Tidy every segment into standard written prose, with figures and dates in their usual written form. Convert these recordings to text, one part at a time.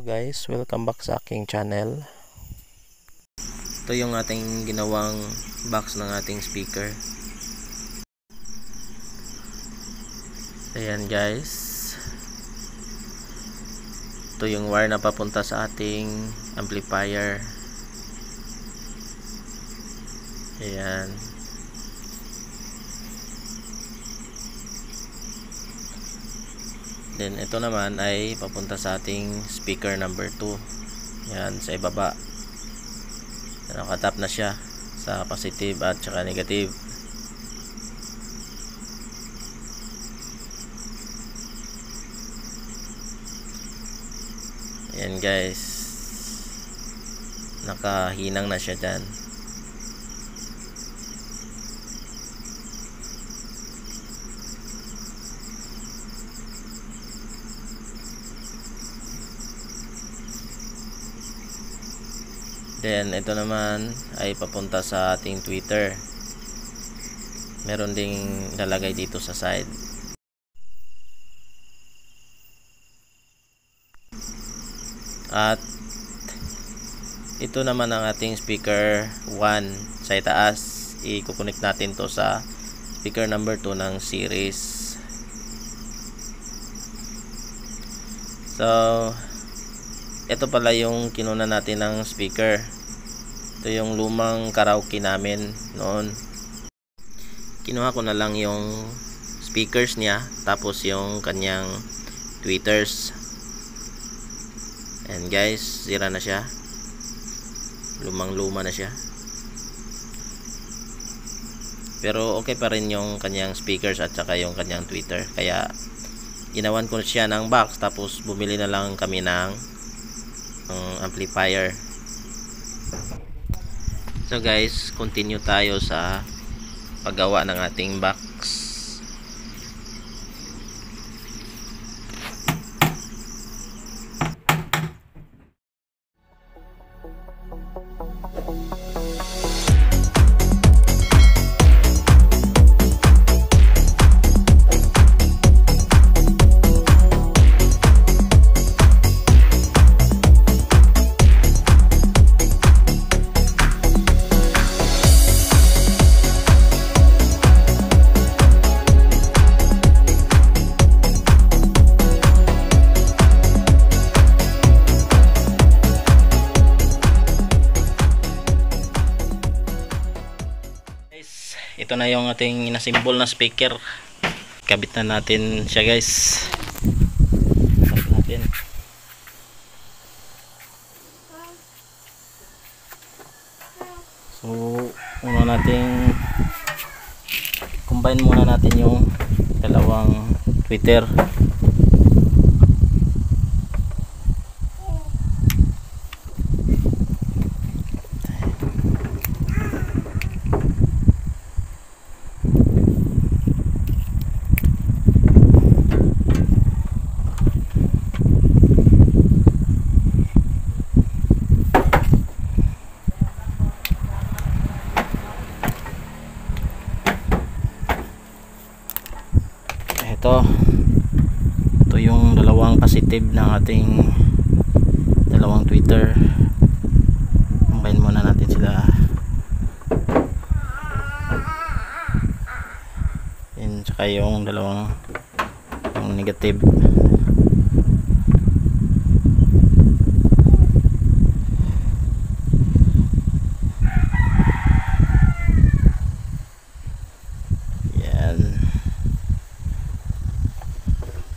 Guys, welcome back sa aking channel. Ito yung ating ginawang box ng ating speaker. Ayan guys, ito yung wire na papunta sa ating amplifier. Ayan. Then ito naman ay papunta sa ating speaker number 2. Yan sa ibaba. Nakatap na siya sa positive at saka negative. Ayan guys, nakahinang na siya dyan. Then ito naman ay papunta sa ating tweeter. Meron ding lalagay dito sa side. At ito naman ang ating speaker 1 sa itaas. I-connect natin to sa speaker number 2 ng series. So ito pala yung kinuna natin ng speaker. Ito yung lumang karaoke namin noon. Kinuha ko na lang yung speakers niya, tapos yung kanyang tweeters. And guys, sira na siya. Lumang luma na siya. Pero okay pa rin yung kanyang speakers at saka yung kanyang tweeter. Kaya ginawan ko siya ng box, tapos bumili na lang kami ng amplifier. So guys, continue tayo sa paggawa ng ating box. Ito na yung ating inasimbol na speaker. Kabit na natin siya guys. Kabit natin. So una nating combine muna natin yung dalawang tweeter. Ito yung dalawang positive ng ating dalawang tweeter. Combine muna natin sila. Yan, tsaka yung dalawang yung negative.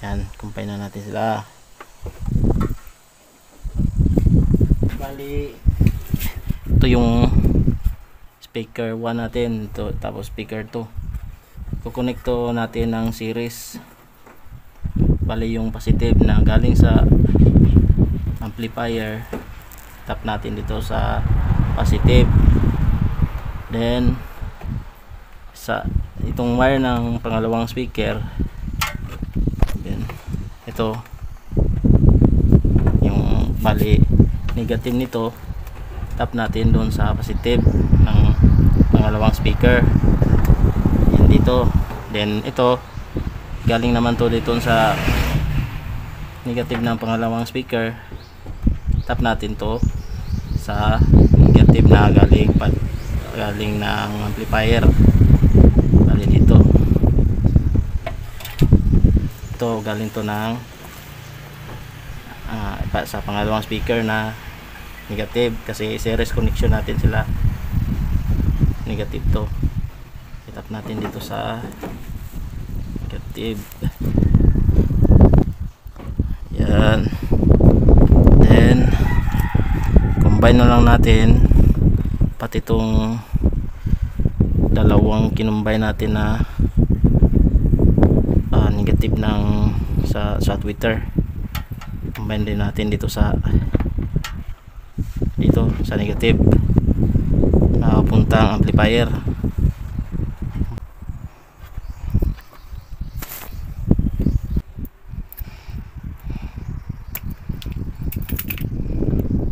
Yan, combine na natin sila. Bali, ito yung speaker 1 natin, ito, tapos speaker 2. Kukonekto natin ng series. Bali yung positive na galing sa amplifier, tap natin dito sa positive. Then sa itong wire ng pangalawang speaker, ito yung bali negative nito, tap natin doon sa positive ng pangalawang speaker. Yan dito. Then ito galing naman to dito sa negative ng pangalawang speaker, tap natin to sa negative na galing ng amplifier. Bali dito. Ito galing to ng sa pangalawang speaker na negative kasi series connection natin sila. Negative to. Tap natin dito sa negative. Yan. Then combine na lang natin pati itong dalawang kinumbine natin na negative ng sa tweeter. Combine din natin dito sa negative na papuntang amplifier.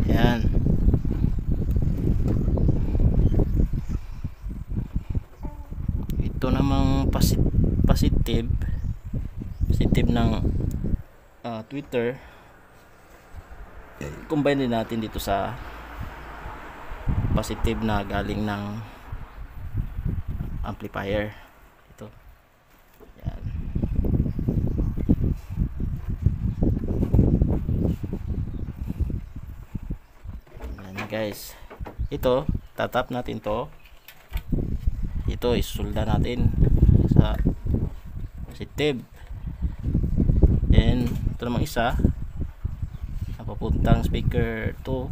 Yan. Ito namang positive ng tweeter. Combine din natin dito sa positive na galing ng amplifier. Ito. Yan. Yan guys. Ito, tatap natin to. Ito isulda natin sa positive. And ito namang isa na papuntang speaker 2.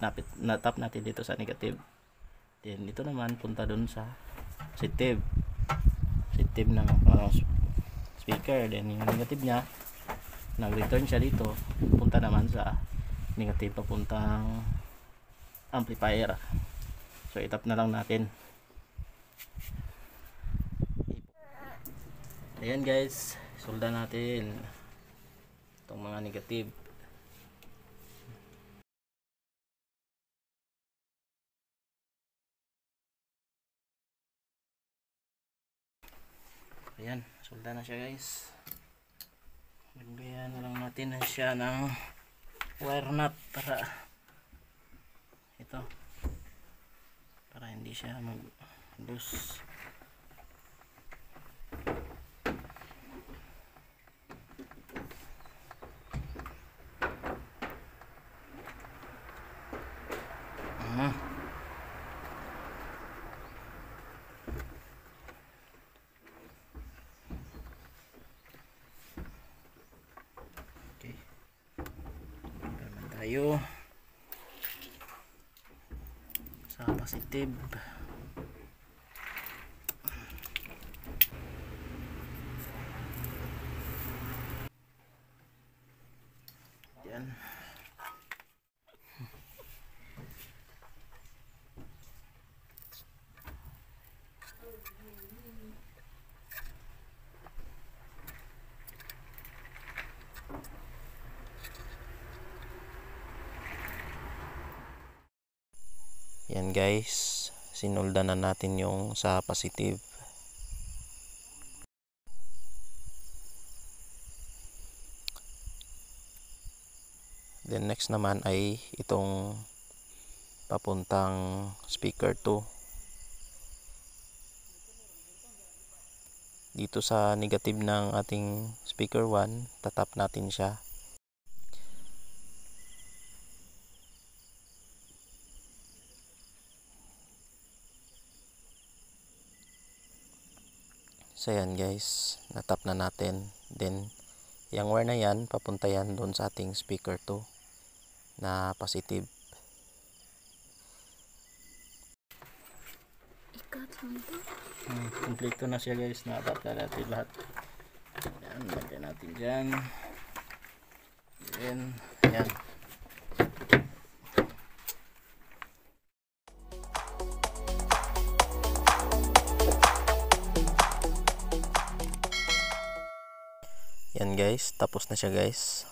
Tap natin dito sa negative. Then dito naman punta dun sa positive ng speaker. Then yung negative nya nag-return siya dito, punta naman sa negative papuntang amplifier. So itap na lang natin. Ayan guys, solda natin itong mga negative. Ayan, solda na siya guys. Lagyan na lang natin na siya ng wire nut para ito, para hindi siya mag-loose. Tayo sa positive. Yan. Yan guys, sinulda na natin yung sa positive. Then next naman ay itong papuntang speaker 2. Dito sa negative ng ating speaker 1, tatap natin siya. So yan guys, natap na natin. Then yung wire na yan, papunta yan doon sa ating speaker 2 na positive. Kompleto na siya guys, natap na natin lahat. Yan, lagyan natin dyan. Yan. Yan guys, tapos na siya guys.